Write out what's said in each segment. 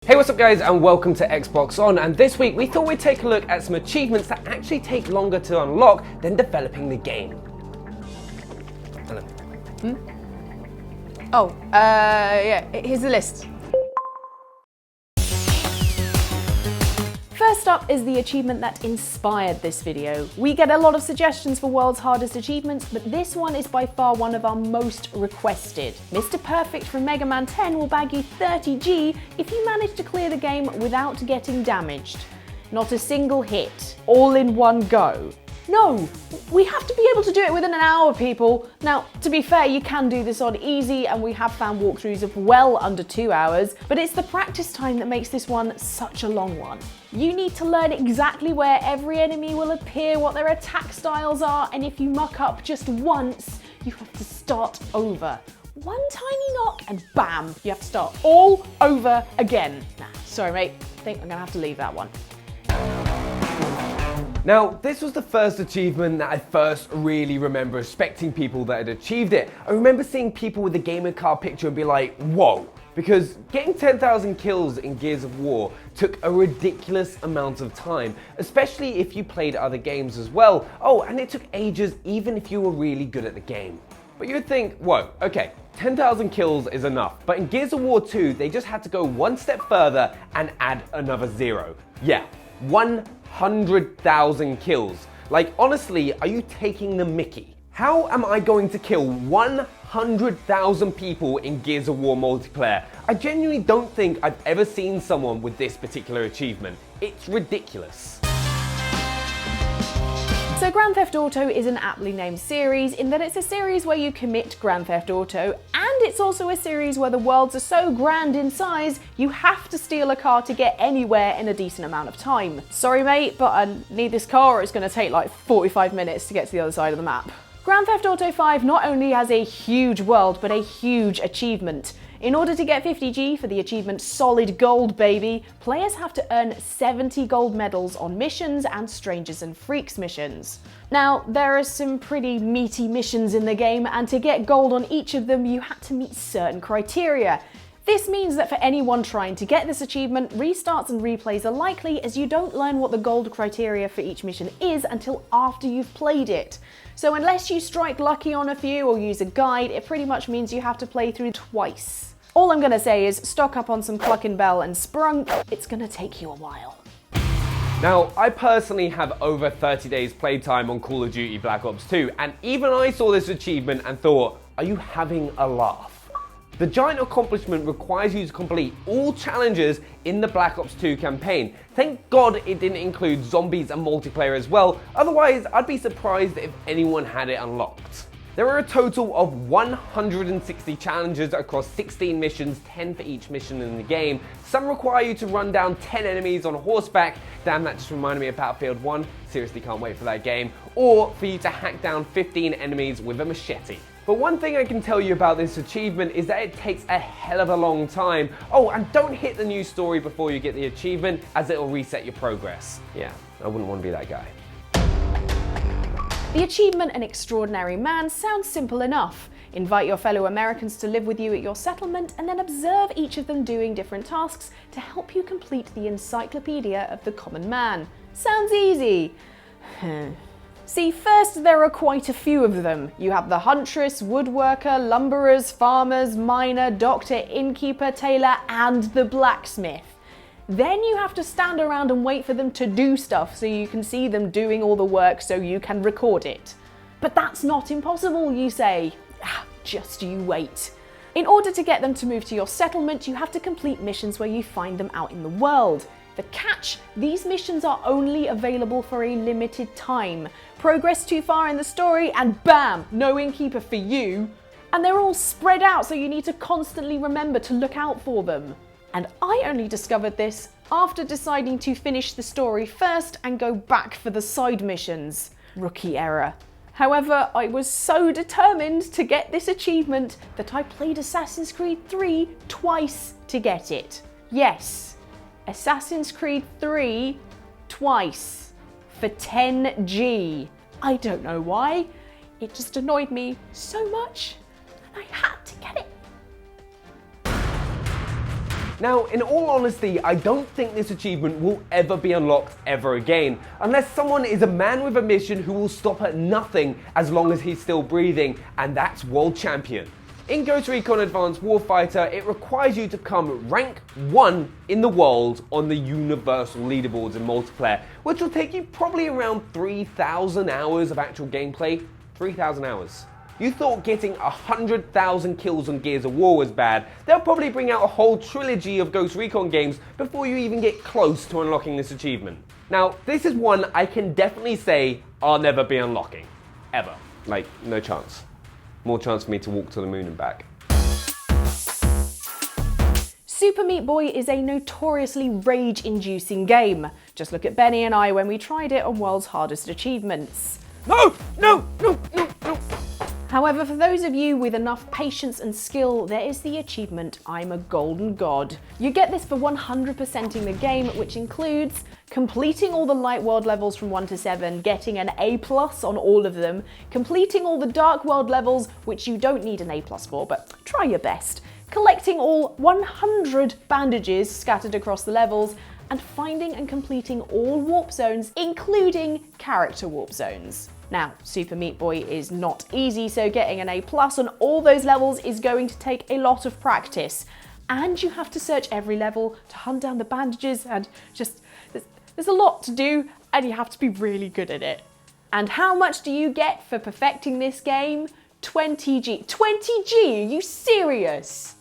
Hey, what's up guys, and welcome to Xbox On, and this week we thought we'd take a look at some achievements that actually take longer to unlock than developing the game. Hello. Yeah, here's the list. First up is the achievement that inspired this video. We get a lot of suggestions for world's hardest achievements, but this one is by far one of our most requested. Mr. Perfect from Mega Man 10 will bag you 30G if you manage to clear the game without getting damaged. Not a single hit, all in one go. No, we have to be able to do it within an hour, people. Now, to be fair, you can do this on easy, and we have found walkthroughs of well under 2 hours, but it's the practice time that makes this one such a long one. You need to learn exactly where every enemy will appear, what their attack styles are, and if you muck up just once, you have to start over. One tiny knock and bam, you have to start all over again. Nah, sorry mate, I think I'm gonna have to leave that one. Now, this was the first achievement that I first really remember respecting people that had achieved it. I remember seeing people with the gamer card picture and be like, whoa. Because getting 10,000 kills in Gears of War took a ridiculous amount of time, especially if you played other games as well. Oh, and it took ages even if you were really good at the game. But you'd think, whoa, okay, 10,000 kills is enough. But in Gears of War 2, they just had to go one step further and add another zero. Yeah, 100,000 kills. Like, honestly, are you taking the mickey? How am I going to kill 100,000 people in Gears of War multiplayer? I genuinely don't think I've ever seen someone with this particular achievement. It's ridiculous. So Grand Theft Auto is an aptly named series in that it's a series where you commit Grand Theft Auto, and it's also a series where the worlds are so grand in size, you have to steal a car to get anywhere in a decent amount of time. Sorry mate, but I need this car or it's going to take like 45 minutes to get to the other side of the map. Grand Theft Auto 5 not only has a huge world, but a huge achievement. In order to get 50G for the achievement Solid Gold, baby, players have to earn 70 gold medals on missions and Strangers and Freaks missions. Now, there are some pretty meaty missions in the game, and to get gold on each of them, you had to meet certain criteria. This means that for anyone trying to get this achievement, restarts and replays are likely, as you don't learn what the gold criteria for each mission is until after you've played it. So unless you strike lucky on a few or use a guide, it pretty much means you have to play through twice. All I'm gonna say is stock up on some Cluckin' Bell and Sprunk, it's gonna take you a while. Now, I personally have over 30 days playtime on Call of Duty Black Ops 2, and even I saw this achievement and thought, are you having a laugh? The giant accomplishment requires you to complete all challenges in the Black Ops 2 campaign. Thank God it didn't include zombies and multiplayer as well, otherwise I'd be surprised if anyone had it unlocked. There are a total of 160 challenges across 16 missions, 10 for each mission in the game. Some require you to run down 10 enemies on horseback. Damn, that just reminded me of Battlefield 1. Seriously can't wait for that game. Or for you to hack down 15 enemies with a machete. But one thing I can tell you about this achievement is that it takes a hell of a long time. Oh, and don't hit the new story before you get the achievement, as it'll reset your progress. Yeah, I wouldn't want to be that guy. The achievement An Extraordinary Man sounds simple enough. Invite your fellow Americans to live with you at your settlement and then observe each of them doing different tasks to help you complete the Encyclopedia of the Common Man. Sounds easy. See, first there are quite a few of them. You have the huntress, woodworker, lumberers, farmers, miner, doctor, innkeeper, tailor, and the blacksmith. Then you have to stand around and wait for them to do stuff so you can see them doing all the work so you can record it. But that's not impossible, you say. Just you wait. In order to get them to move to your settlement, you have to complete missions where you find them out in the world. The catch, these missions are only available for a limited time. Progress too far in the story and bam, no innkeeper for you. And they're all spread out, so you need to constantly remember to look out for them. And I only discovered this after deciding to finish the story first and go back for the side missions. Rookie error. However, I was so determined to get this achievement that I played Assassin's Creed 3 twice to get it. Yes, Assassin's Creed 3 twice for 10G. I don't know why, it just annoyed me so much and I had to get it. Now, in all honesty, I don't think this achievement will ever be unlocked ever again, unless someone is a man with a mission who will stop at nothing as long as he's still breathing, and that's World Champion. In Ghost Recon Advanced Warfighter, it requires you to come rank 1 in the world on the universal leaderboards in multiplayer, which will take you probably around 3,000 hours of actual gameplay. 3,000 hours. You thought getting 100,000 kills on Gears of War was bad. They'll probably bring out a whole trilogy of Ghost Recon games before you even get close to unlocking this achievement. Now, this is one I can definitely say I'll never be unlocking. Ever. Like, no chance. More chance for me to walk to the moon and back. Super Meat Boy is a notoriously rage-inducing game. Just look at Benny and I when we tried it on World's Hardest Achievements. No! No! No! No! No! However, for those of you with enough patience and skill, there is the achievement I'm a Golden God. You get this for 100%ing the game, which includes completing all the Light World levels from 1 to 7, getting an A+ on all of them, completing all the Dark World levels, which you don't need an A+ for, but try your best, collecting all 100 bandages scattered across the levels, and finding and completing all warp zones, including character warp zones. Now, Super Meat Boy is not easy, so getting an A+ on all those levels is going to take a lot of practice. And you have to search every level to hunt down the bandages, and just, there's a lot to do, and you have to be really good at it. And how much do you get for perfecting this game? 20G. 20G? Are you serious?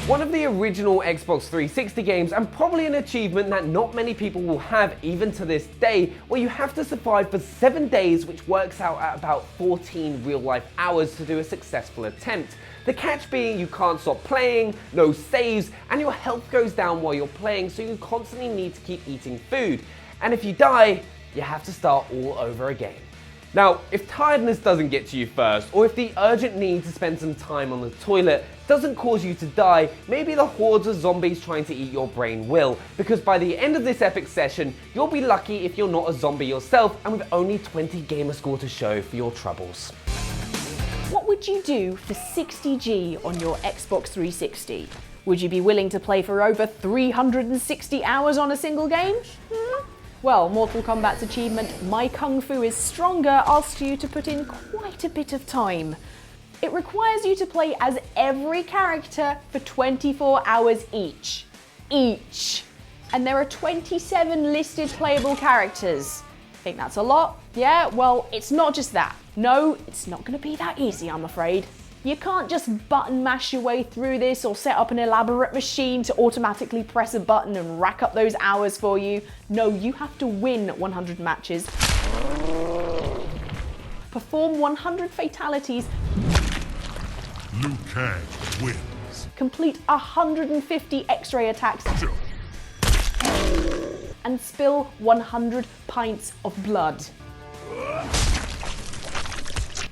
One of the original Xbox 360 games, and probably an achievement that not many people will have even to this day, where you have to survive for 7 days, which works out at about 14 real-life hours to do a successful attempt. The catch being you can't stop playing, no saves, and your health goes down while you're playing, so you constantly need to keep eating food. And if you die, you have to start all over again. Now, if tiredness doesn't get to you first, or if the urgent need to spend some time on the toilet doesn't cause you to die, maybe the hordes of zombies trying to eat your brain will, because by the end of this epic session, you'll be lucky if you're not a zombie yourself and with only 20 gamer score to show for your troubles. What would you do for 60G on your Xbox 360? Would you be willing to play for over 360 hours on a single game? Well, Mortal Kombat's achievement, My Kung Fu is Stronger, asks you to put in quite a bit of time. It requires you to play as every character for 24 hours each. And there are 27 listed playable characters. Think that's a lot? Yeah, well, it's not just that. No, it's not going to be that easy, I'm afraid. You can't just button mash your way through this or set up an elaborate machine to automatically press a button and rack up those hours for you. No, you have to win 100 matches, perform 100 fatalities, Liu Kang wins, complete 150 X-ray attacks, and spill 100 pints of blood.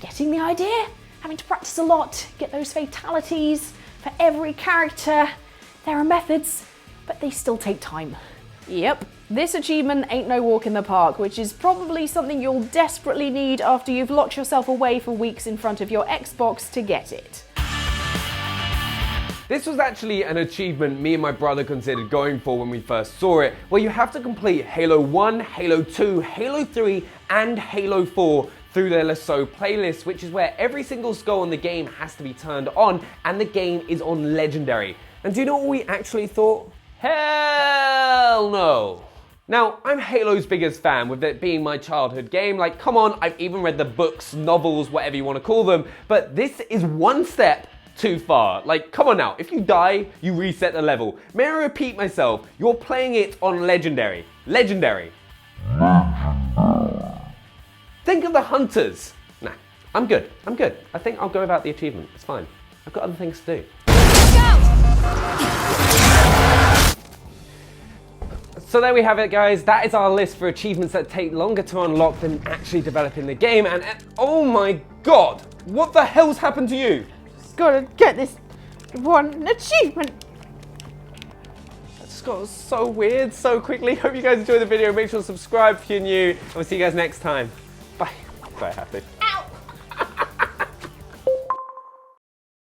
Getting the idea? Having to practice a lot, get those fatalities for every character. There are methods, but they still take time. Yep, this achievement ain't no walk in the park, which is probably something you'll desperately need after you've locked yourself away for weeks in front of your Xbox to get it. This was actually an achievement me and my brother considered going for when we first saw it, where you have to complete Halo 1, Halo 2, Halo 3, and Halo 4 through their Lasso playlist, which is where every single skull in the game has to be turned on, and the game is on Legendary. And do you know what we actually thought? Hell no! Now, I'm Halo's biggest fan, with it being my childhood game. Like, come on, I've even read the books, novels, whatever you want to call them, but this is one step too far. Like, come on now, if you die, you reset the level. May I repeat myself, you're playing it on Legendary. Legendary. Think of the hunters. Nah, I'm good. I think I'll go without the achievement. It's fine. I've got other things to do. So there we have it, guys. That is our list for achievements that take longer to unlock than actually developing the game. And oh my god, what the hell's happened to you? Just gotta get this one achievement. That just got so weird so quickly. Hope you guys enjoyed the video. Make sure to subscribe if you're new. And we'll see you guys next time. Bye. Bye, happy.